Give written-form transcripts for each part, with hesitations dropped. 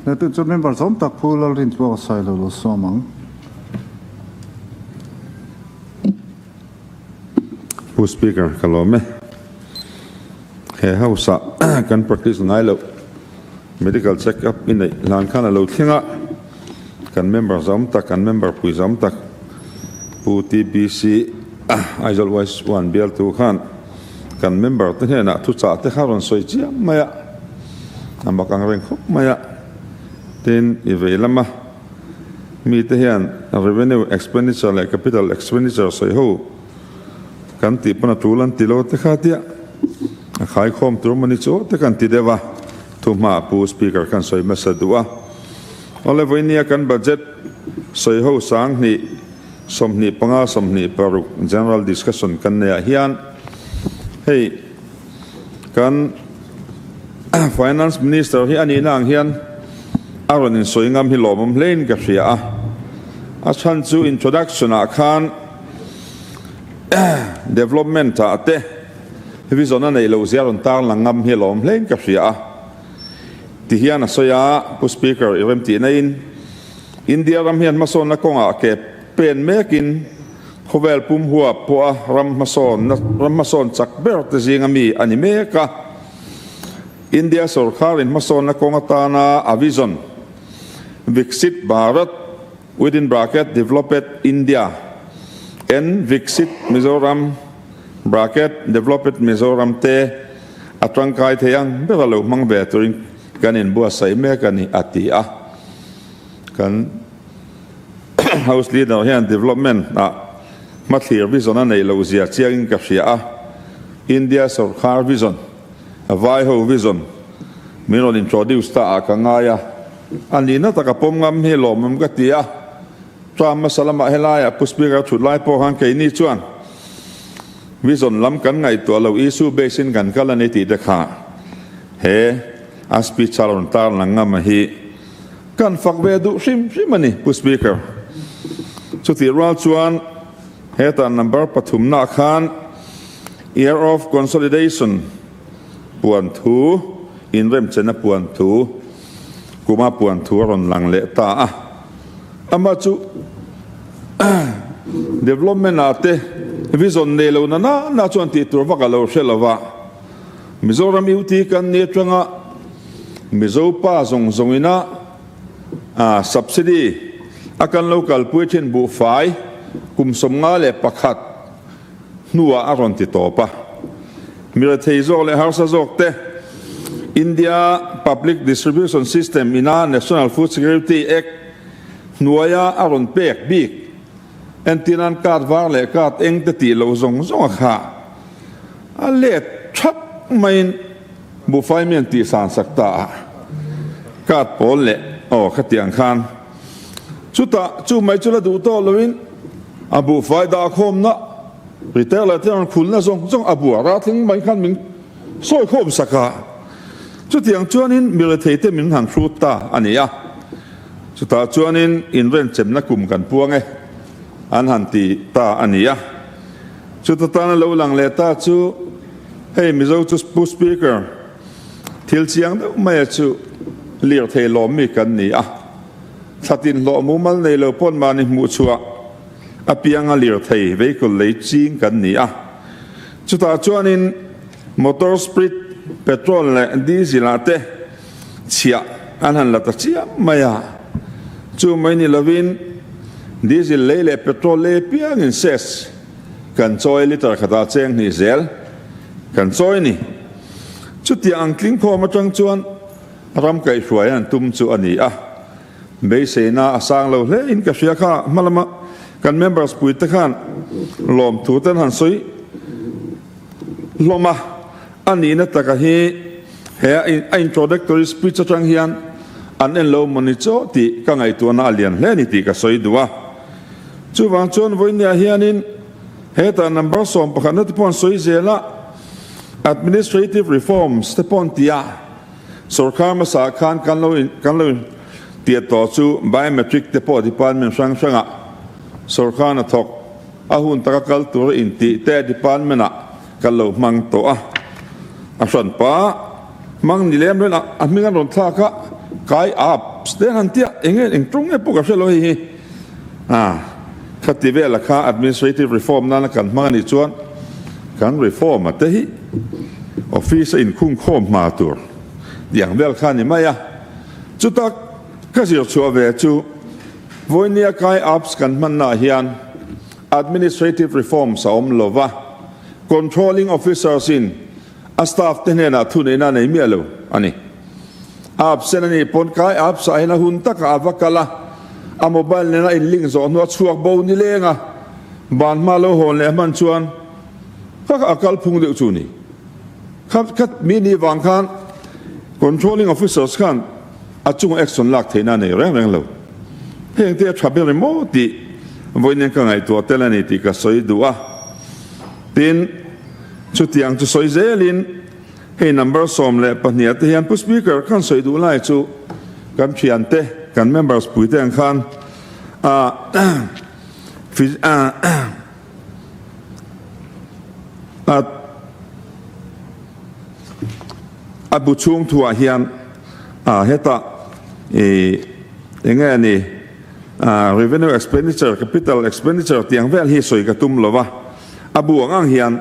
Natu chun member zom tak pu Lalrintluanga Sailo-i'n somang. Pu Speaker kalome. He hausa kan practice ngai lo medical check up in nei lan khana lo thinga kan member zom tak kan member pui zom tak pu TBC Aizol Wise 1 bial tu khan kan member te na thu cha te kharon soi chia maya amak ang reng khop maya tin ivelama mi te hian revenue expenditure like capital expenditure soi ho kan ti pana tulan tilo te khatia khai khom tur mani chu te kan ti dewa thuma pu speaker kan soi masadua ole voinia kan budget soi ho sang ni somni panga somni paru general discussion kan ne hian hey kan finance minister hi ani nang hian aron in soingam hi lawm hlain ka hria a chan chu introduction a khan development ta te vision na nei lo ziaron tar langam hi lawm hlain ka hria ti hian a soya pu speaker irem ti nain india ram hian mason na konga ke pen mekin khovel pum huwa po ram mason chak ber te zingami ani meka india sarkar in mason na konga na a vision viksit bharat within bracket developed india and viksit mizoram bracket developed mizoram te atrangkai theyang beralo mangbe turin kanin bua sai meka ni atia kan house leader here development mathlir vision anei lo zia chiang ka hria india sarkar vision a vai ho vision minon introduce ta ka ngaya anina ta ka pomngam he lawm ka tia tram salama helaya puspira thulai po han ke ni chuan vision lam kan ngai to lo issue basin kan kala ni ti de kha he aspi chalon tar langam hi kan fakwe du sim simani puspira chuti ral chuan heta number pathum na khan year of consolidation puan thu in rem chena puan thu kuma puan thu ron lang le ta ama chu development ate vision ne lo na chuan ti tur vaka lo shelawa mizoram uti kan ne tanga mizo pa zongina subsidy akan local puichin bu fai kum somnga le pakhat nuwa aron ti topa mira theizo le harsa zokte india public distribution system ina national food security act nuaya aron pek big entinan kat war le kat eng te ti lo zong kha a le thak main bu fai men ti san sakta kat pol le o khatiang khan chu mai chula du to loin abu faida khom na retail atan khulna zong abu ra thing mai khan ming soi khom saka chu tiang chuanin military te min han fruit ta ania chu ta chuanin in ren chem na kum kan puange an han ti ta ania chu ta tan lo lang le ta chu hey mizo chu speaker thil chiang da mai chu lir thei lom mi kan ni thatin lo mumal nei lo pon mani mu chua apianga lir thei vehicle lei ching kan ni chuta chuanin motor spirit petrol le diesel ate chia anhan la ta chia maya chu mai ni lovin diesel le petrol le piang in ses kan choi liter khata cheng ni zel kan choi ni chuti angkling kho ma tang chuan ram kai hruaian tum chu ani be sena asang lo le in ka sia kha malama kan members pui te khan lom thu ten han soi loma ani na taka hi he introductory speech atang hian an en lo moni cho ti ka ngai tu na alian le ni ti ka soi duwa chu wang chon voinia hianin heta number som pakhan te pon soi zela administrative reforms te pon tia sarkar ma sa khan kan lo tia to chu biometric te po department sang sarkar na thok ahun taka kal tur in ti te department kal lo mang to a san pa mang ni lem le a mingan ron tha ka kai up apps te han tia eng trung e poka shelo hi khativela kha administrative reform na kan mani chuan kan reform te hi office in khung khom ma tur diang bel kha ni maya chutak ka zir chu ve chu voinia kai apps kan man na hian administrative reform sa om lova controlling officers in a staff te na thune na nei mi alo ani apps ni pon kai apps ai na hun tak avakala a mobile na in link zo no chuak bo ni lenga ban ma lo hon le man chuan ka akal phung de chu ni khat mi ni wang khan controlling officers khan achung action lak theina nei reng lo heng te trouble mo ti voinen ka ngai to telani ti ka soi duwa tin chutiang chu soi zelin hey number som le pahnia te hian pu speaker khan soi du lai chu kan thian te kan members puite ang khan abu chung thua hian heta enga ni revenue expenditure capital expenditure tiang vel hi soi ka tum lova abu ang hian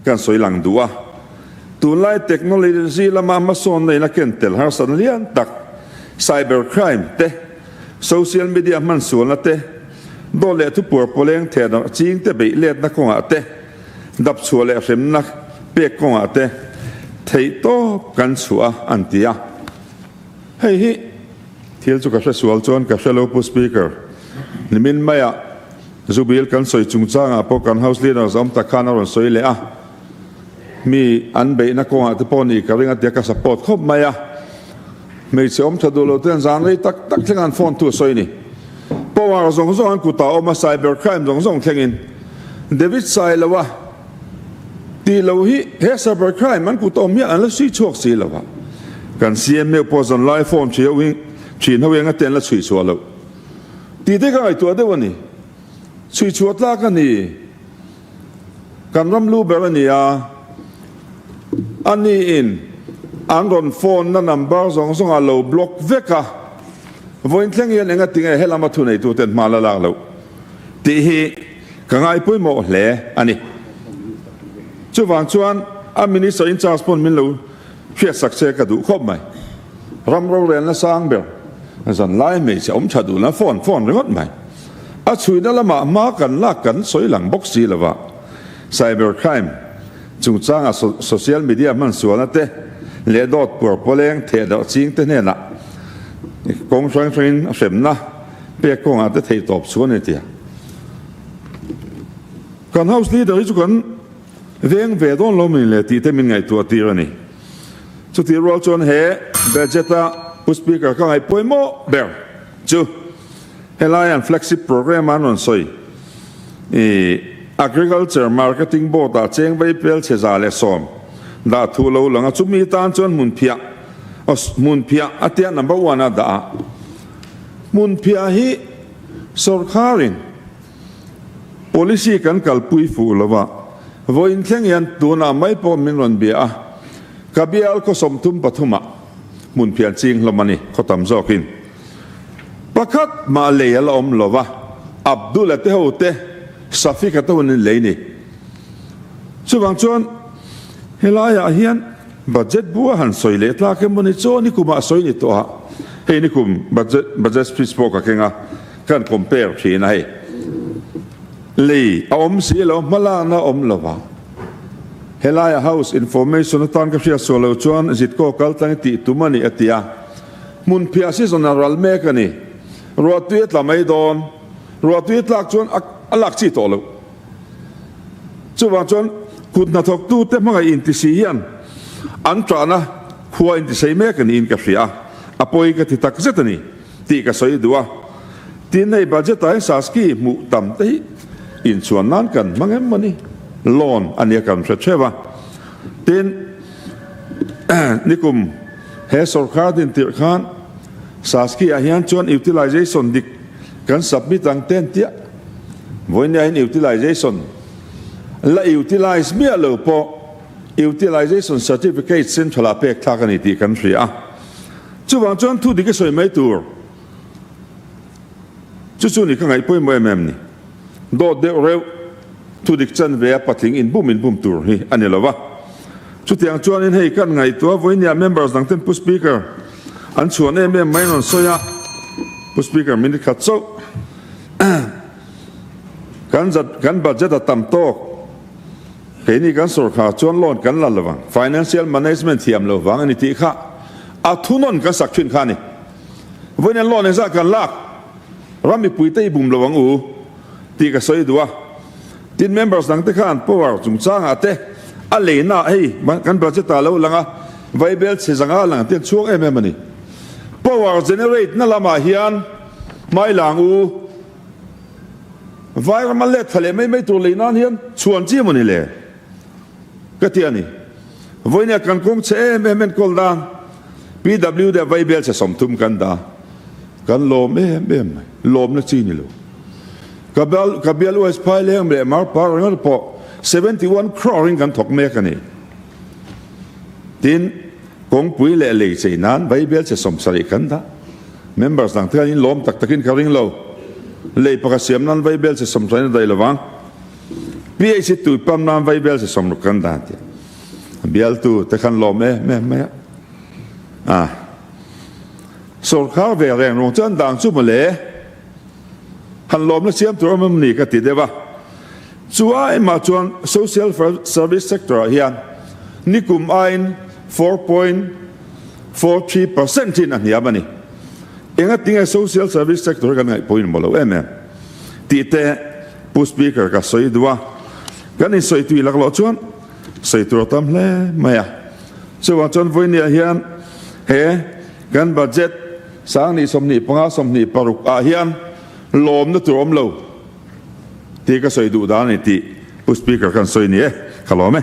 kan soi lang duwa tunlai technology lama ma son nei na kentel har san lian tak cyber crime te social media man sual te dole tu por poleng the na ching te be let na ko ate dap suale rem na pe ko ate thei to kan chua antia hei hi thil chu ka sual chon ka fellow speaker nimin maya zubil kan soi chungchanga po kan house leader zam ta khana ron soi le mi an be na ko ate poni ka ringa te ka support khop maya mei chom thadulo ten Zanlai tak tlengan phone tu soi ni powar zong zong ku ta oma cyber crime zong zong thlengin David Sailawa ti lo hi he cyber crime man ku to mi an la si chok si lawa kan CM po Zanlai phone chin haweng a ten la chui chu lo ti te ka ai tu de wani chui chu tla ka ni kan ram lu ber ani ani in anron phone na number zong zong a lo block veka voin thleng yen enga tinga helama thu nei tu ten mala la lo ti hi ka ngai pui mo hle ani chuwang chuan a minister in charge pon min lo phia sakse ka du khop mai ram ro ren la sang ber Zanlai me che thadu na phone ringot mai a chui na lama ma kan la kan soi lang box si lawa cyber crime chung changa social media man suana te le dot por poleng the da ching te ne na kong swang sem na pe kong a te thei top suan ti kan house leader chu kan veng ve don lo min le ti te min ngai tu ti rani chu ti rol chon he budgeta pu speaker ka ai poimo ber chu helai and flagship program anon soi agriculture marketing board a cheng vai pel che za le som da thu lo langa chumi tan chon mun phia atia number 1 da mun phia hi sarkarin policy kan kalpui fu lova voin thleng yan tuna mai po min ron bia kabial ko somtum pathuma mun phia ching lomani khotam zokin pakhat ma le lawm lova abdul te hote safika to nin leini chuwang chon helaya hian budget bua han soile tla ke moni choni kuma soini to ha he ni kum budget speech poka kenga kan compare thina he le om si lo mala na om lova helaya house information tan ka fia solo chon zit ko kal tang ti tumani atia mun phia si general mekani rotuet la mai don rotuet lak chon alak chi to lo chuwang chon kut na thok tu te mangai in ti si hian an trana huwa in ti sei me kan in ka fia apoi ka ti tak zetani ti ka soi duwa tin nei budget ai saski mu tam te in chuan nan kan mangem mani loan ania kan threwa tin nikum he sarkar din tir khan saski a hian chuan utilization dik kan submit ang ten tia voinia in utilization la utilize mi lo po utilization certificate central apek thakani ti kan ria chuwang chon thu dik soi mai tur chu ni ka ngai poi mo em ni do de reu thu dik chan ve pathing in bum tur hi anilawa chu tiang chuan in hei kan ngai to voinia members dang ten pu speaker an chuan em mai non soya pu speaker min khat so kan budget atam to ke ni kan sor kha chuan loan kan la lawang financial management thiam lo wang ani ti kha a thunon ka sak thin kha ni voinia loan e za kan lak rami puitei bum lawang u ti ka soi duwa tin members dang te khan power chung chang ate a leina hei kan budget ta lo langa viable se zanga lang te chuak em ani power generate na lama hian mai lang u vai ma le thale mai tur leina hian chuan chi mani le ka ti ani voinia kan kong che em kol dan pw de viable se somthum kan da kan lawm lawm na chi ni lo kabel us pai leng me mar par ngal po 71 crore kan thok me kan ni tin kong pui le le che nan viable se som sari kan da members dang thal in lawm takin ka ring lo le pa siam nan viable se som train dai lawang PAC tu pam nan viable se som kan da ti bial tu te kan lawm me sor kha ve reng rong chan dang chu ma le han lawm na siam tur mam ni ka ti dewa chuai ma chuan social service sector hian nikum ain 4.43% in an yamani enga tinga social service sector kan ngai point molo ti te pu speaker ka soi duwa kan in soi tu lak lo chuan soi tur tam hle maya chuan chuan voinia hian he kan budget sang ni som ni panga som ni paruk a hian lawm na turom lo ti ka soi du da ni ti pu speaker kan soi ni khalome